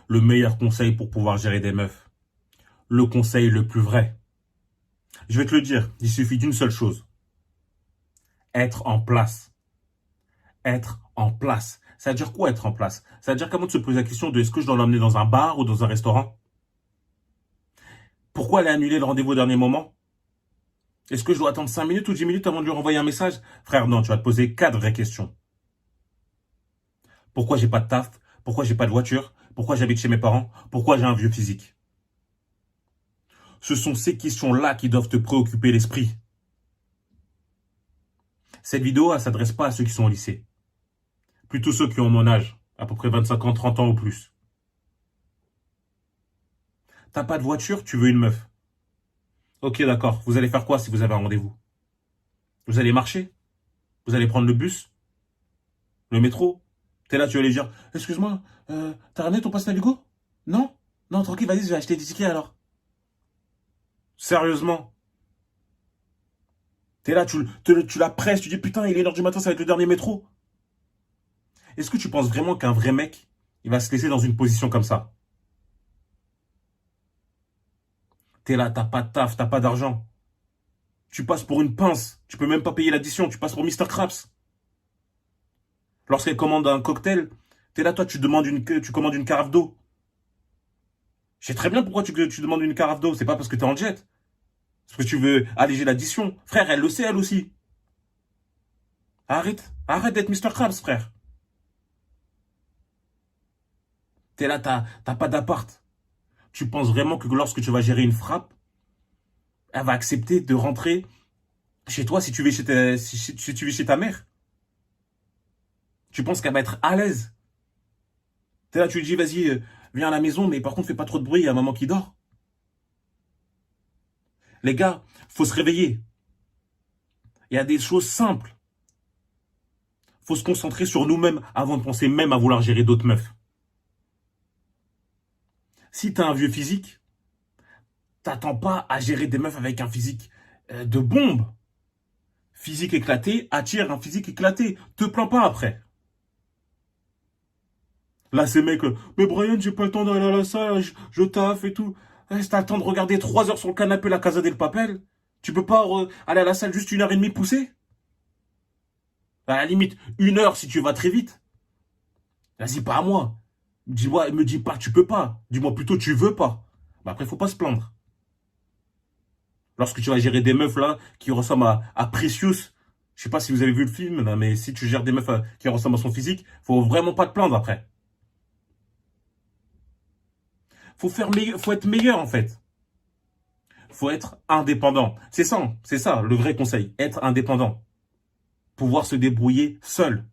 le meilleur conseil pour pouvoir gérer des meufs. Le conseil le plus vrai. Je vais te le dire, il suffit d'une seule chose. Être en place. Être en place. Ça veut dire quoi être en place? Ça veut dire qu'avant de se poser la question de est-ce que je dois l'emmener dans un bar ou dans un restaurant? Pourquoi elle a annulé le rendez-vous au dernier moment? Est-ce que je dois attendre 5 minutes ou 10 minutes avant de lui renvoyer un message? Frère, non, tu vas te poser 4 vraies questions. Pourquoi j'ai pas de taf? Pourquoi j'ai pas de voiture? Pourquoi j'habite chez mes parents? Pourquoi j'ai un vieux physique? Ce sont ces questions-là qui doivent te préoccuper l'esprit. Cette vidéo, elle s'adresse pas à ceux qui sont au lycée. Plutôt ceux qui ont mon âge, à peu près 25 ans, 30 ans ou plus. T'as pas de voiture, tu veux une meuf. Ok, d'accord. Vous allez faire quoi si vous avez un rendez-vous? Vous allez marcher? Vous allez prendre le bus? Le métro? T'es là, tu vas aller dire, excuse-moi, t'as ramené ton passe Navigo? Non? Non, tranquille, vas-y, je vais acheter des tickets alors. Sérieusement? T'es là, tu la presses, tu dis, putain, il est l'heure du matin, ça va être le dernier métro. Est-ce que tu penses vraiment qu'un vrai mec, il va se laisser dans une position comme ça? T'es là, t'as pas de taf, t'as pas d'argent. Tu passes pour une pince. Tu peux même pas payer l'addition. Tu passes pour Mister Krabs. Lorsqu'elle commande un cocktail, t'es là, toi, tu commandes une carafe d'eau. Je sais très bien pourquoi tu demandes une carafe d'eau. C'est pas parce que t'es en jet. C'est parce que tu veux alléger l'addition. Frère, elle le sait, elle aussi. Arrête d'être Mister Krabs, frère. T'es là, t'as pas d'appart. Tu penses vraiment que lorsque tu vas gérer une frappe, elle va accepter de rentrer chez toi si tu vis si tu vis chez ta mère? Tu penses qu'elle va être à l'aise? T'es là, tu lui dis, vas-y, viens à la maison, mais par contre, fais pas trop de bruit, il y a maman qui dort. Les gars, faut se réveiller. Il y a des choses simples. Faut se concentrer sur nous-mêmes avant de penser même à vouloir gérer d'autres meufs. Si t'as un vieux physique, t'attends pas à gérer des meufs avec un physique de bombe. Physique éclaté attire un physique éclaté. Te plains pas après. Là, ces mecs, mais Brian, j'ai pas le temps d'aller à la salle, je taffe et tout. Si t'as le temps de regarder 3 heures sur le canapé la Casa del Papel, tu peux pas aller à la salle juste 1 heure et demie pousser? À la limite, 1 heure si tu vas très vite. Vas-y, pas à moi. Dis-moi, me dis pas tu peux pas. Dis-moi plutôt tu veux pas. Bah après, faut pas se plaindre. Lorsque tu vas gérer des meufs là qui ressemblent à Precious, je sais pas si vous avez vu le film, là, mais si tu gères des meufs qui ressemblent à son physique, faut vraiment pas te plaindre après. Faut être meilleur en fait. Faut être indépendant. C'est ça le vrai conseil. Être indépendant. Pouvoir se débrouiller seul.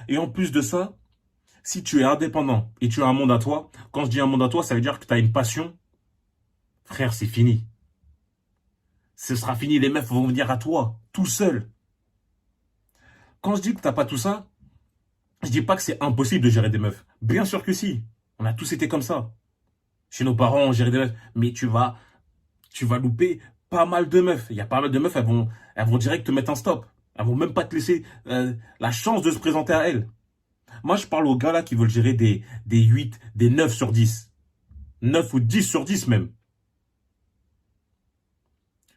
Et en plus de ça, si tu es indépendant et tu as un monde à toi, quand je dis un monde à toi, ça veut dire que tu as une passion. Frère, c'est fini. Ce sera fini, les meufs vont venir à toi, tout seul. Quand je dis que t'as pas tout ça, je dis pas que c'est impossible de gérer des meufs. Bien sûr que si. On a tous été comme ça. Chez nos parents, on gérait des meufs. Mais tu vas louper pas mal de meufs. Il y a pas mal de meufs, elles vont direct te mettre un stop. Elles vont même pas te laisser la chance de se présenter à elles. Moi, je parle aux gars là qui veulent gérer des 8, des 9 sur 10. 9 ou 10 sur 10 même.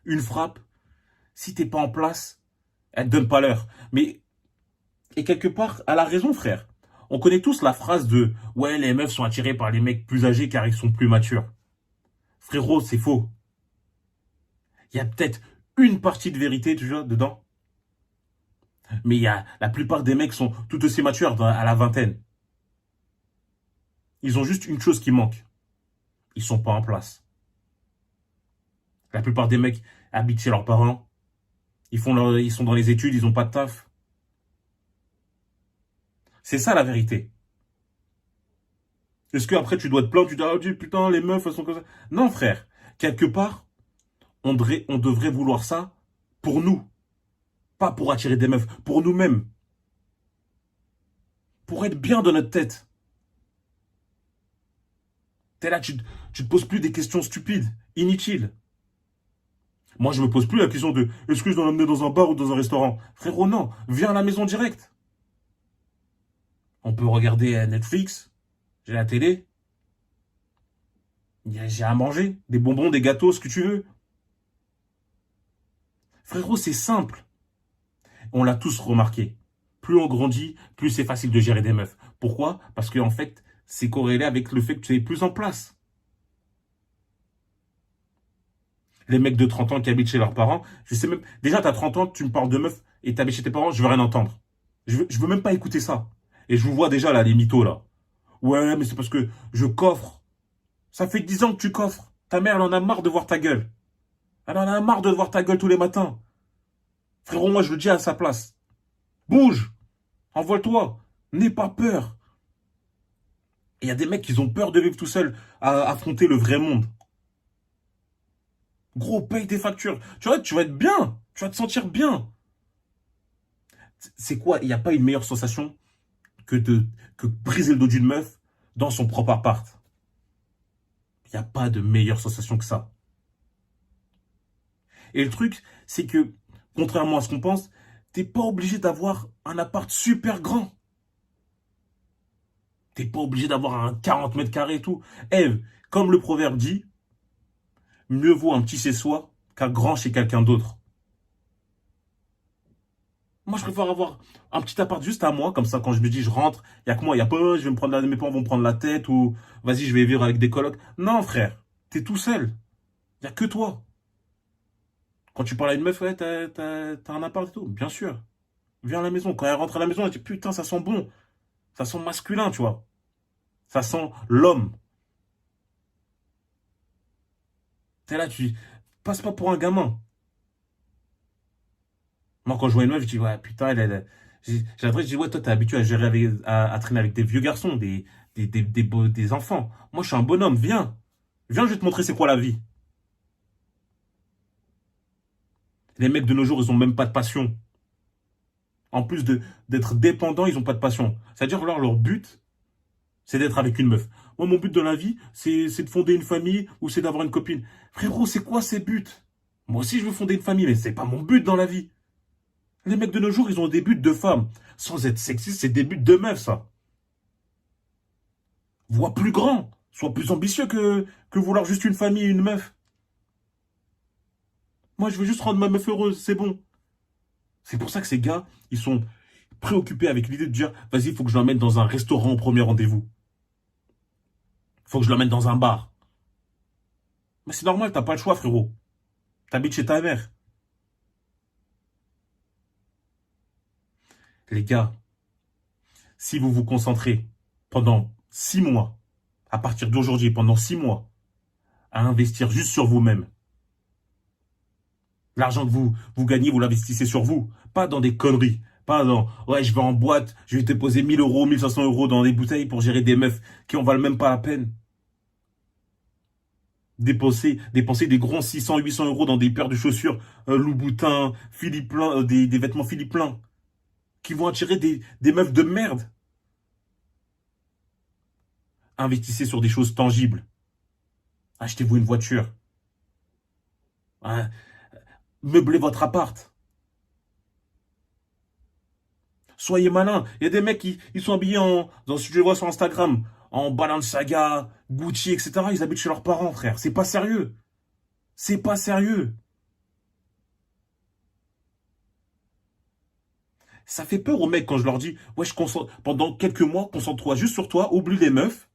Une frappe, si t'es pas en place, elle te donne pas l'heure. Mais, et quelque part, elle a raison, frère. On connaît tous la phrase de ouais, les meufs sont attirées par les mecs plus âgés car ils sont plus matures. Frérot, c'est faux. Il y a peut-être une partie de vérité toujours dedans. Mais la plupart des mecs sont tout aussi matures à la vingtaine. Ils ont juste une chose qui manque. Ils sont pas en place. La plupart des mecs habitent chez leurs parents. Ils sont dans les études, ils ont pas de taf. C'est ça la vérité. Est-ce qu'après tu dois te plaindre, tu dis, ah putain, les meufs, elles sont comme ça. Non, frère. Quelque part, on devrait vouloir ça pour nous. Pas pour attirer des meufs, pour nous-mêmes. Pour être bien dans notre tête. T'es là, tu te poses plus des questions stupides, inutiles. Moi, je me pose plus la question de est-ce que je dois l'emmener dans un bar ou dans un restaurant? Frérot, non, viens à la maison direct. On peut regarder Netflix. J'ai la télé. J'ai à manger. Des bonbons, des gâteaux, ce que tu veux. Frérot, c'est simple. On l'a tous remarqué. Plus on grandit, plus c'est facile de gérer des meufs. Pourquoi? Parce que en fait, c'est corrélé avec le fait que tu es plus en place. Les mecs de 30 ans qui habitent chez leurs parents, je sais même... Déjà, t'as 30 ans, tu me parles de meufs et t'habites chez tes parents, je veux rien entendre. Je veux même pas écouter ça. Et je vous vois déjà là, les mythos là. Ouais, mais c'est parce que je coffre. Ça fait 10 ans que tu coffres. Ta mère, elle en a marre de voir ta gueule. Elle en a marre de voir ta gueule tous les matins. Frérot, moi, je le dis à sa place. Bouge. Envole-toi. N'aie pas peur. Il y a des mecs qui ont peur de vivre tout seuls, à affronter le vrai monde. Gros, paye tes factures. Tu vas être bien. Tu vas te sentir bien. C'est quoi? Il n'y a pas une meilleure sensation que briser le dos d'une meuf dans son propre appart. Il n'y a pas de meilleure sensation que ça. Et le truc, c'est que, contrairement à ce qu'on pense, t'es pas obligé d'avoir un appart super grand. T'es pas obligé d'avoir un 40 mètres carrés et tout. Ève, comme le proverbe dit, mieux vaut un petit chez soi qu'un grand chez quelqu'un d'autre. Moi, je préfère avoir un petit appart juste à moi, comme ça, quand je me dis, je rentre, il n'y a que moi, il n'y a pas, je vais me prendre mes parents vont me prendre la tête, ou vas-y, je vais vivre avec des colocs. Non, frère, t'es tout seul. Il n'y a que toi. Quand tu parles à une meuf, ouais, t'as un appart et tout. Bien sûr. Viens à la maison. Quand elle rentre à la maison, elle dit, putain, ça sent bon. Ça sent masculin, tu vois. Ça sent l'homme. T'es là, tu passes pas pour un gamin. Moi, quand je vois une meuf, je dis, ouais, putain, j'ai l'impression, je dis, ouais, toi, t'es habitué à gérer à traîner avec des vieux garçons, des enfants. Moi, je suis un bonhomme, viens. Viens, je vais te montrer c'est quoi la vie. Les mecs de nos jours, ils ont même pas de passion. En plus d'être dépendants, ils ont pas de passion. C'est-à-dire, leur but, c'est d'être avec une meuf. Moi, mon but dans la vie, c'est de fonder une famille ou c'est d'avoir une copine. Frérot, c'est quoi ces buts? Moi aussi, je veux fonder une famille, mais c'est pas mon but dans la vie. Les mecs de nos jours, ils ont des buts de femmes. Sans être sexiste, c'est des buts de meufs, ça. Vois plus grand. Sois plus ambitieux que vouloir juste une famille et une meuf. Moi, je veux juste rendre ma meuf heureuse, c'est bon. C'est pour ça que ces gars, ils sont préoccupés avec l'idée de dire, vas-y, il faut que je l'emmène dans un restaurant au premier rendez-vous. Il faut que je l'emmène dans un bar. Mais c'est normal, t'as pas le choix, frérot. T'habites chez ta mère. Les gars, si vous vous concentrez pendant 6 mois, à partir d'aujourd'hui, pendant 6 mois, à investir juste sur vous-même, l'argent que vous gagnez, vous l'investissez sur vous. Pas dans des conneries. Pas dans, ouais, je vais en boîte, je vais te poser 1000 euros, 1500 euros dans des bouteilles pour gérer des meufs qui en valent même pas la peine. Dépenser des grands 600, 800 euros dans des paires de chaussures Louboutin, Philippe Plein, des vêtements Philippe Plein, qui vont attirer des meufs de merde. Investissez sur des choses tangibles. Achetez-vous une voiture. Hein, meublez votre appart. Soyez malin. Il y a des mecs qui ils sont habillés je les vois sur Instagram, en Balenciaga, Gucci, etc. Ils habitent chez leurs parents, frère. C'est pas sérieux. C'est pas sérieux. Ça fait peur aux mecs quand je leur dis, ouais, pendant quelques mois, concentre-toi juste sur toi, oublie les meufs.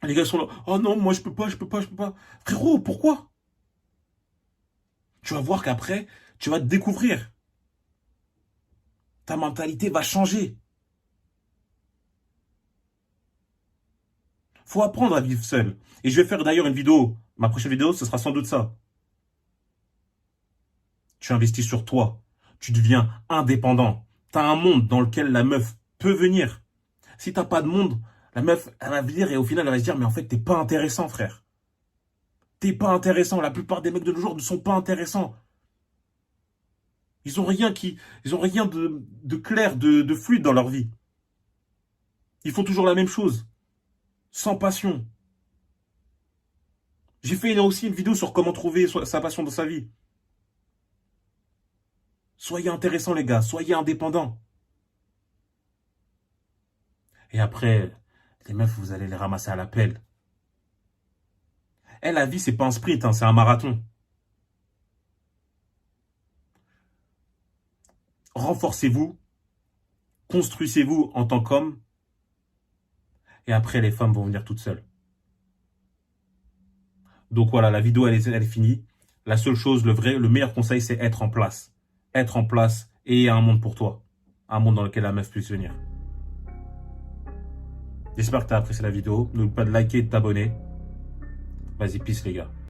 Les gars sont là, oh non, moi je peux pas, je peux pas, je peux pas. Frérot, pourquoi? Tu vas voir qu'après, tu vas te découvrir. Ta mentalité va changer. Faut apprendre à vivre seul. Et je vais faire d'ailleurs une vidéo. Ma prochaine vidéo, ce sera sans doute ça. Tu investis sur toi. Tu deviens indépendant. Tu as un monde dans lequel la meuf peut venir. Si t'as pas de monde, la meuf, elle va venir et au final, elle va se dire, mais en fait, t'es pas intéressant, frère. T'es pas intéressant. La plupart des mecs de nos jours ne sont pas intéressants. Ils ont rien de clair, de fluide dans leur vie. Ils font toujours la même chose. Sans passion. J'ai fait aussi une vidéo sur comment trouver sa passion dans sa vie. Soyez intéressants, les gars. Soyez indépendants. Et après, les meufs, vous allez les ramasser à la pelle. Eh, la vie, c'est pas un sprint, hein, c'est un marathon. Renforcez-vous, construisez-vous en tant qu'homme, et après, les femmes vont venir toutes seules. Donc voilà, la vidéo, elle est finie. La seule chose, le meilleur conseil, c'est être en place. Être en place et un monde pour toi. Un monde dans lequel la meuf puisse venir. J'espère que tu as apprécié la vidéo. N'oublie pas de liker et de t'abonner. Vas-y, peace les gars.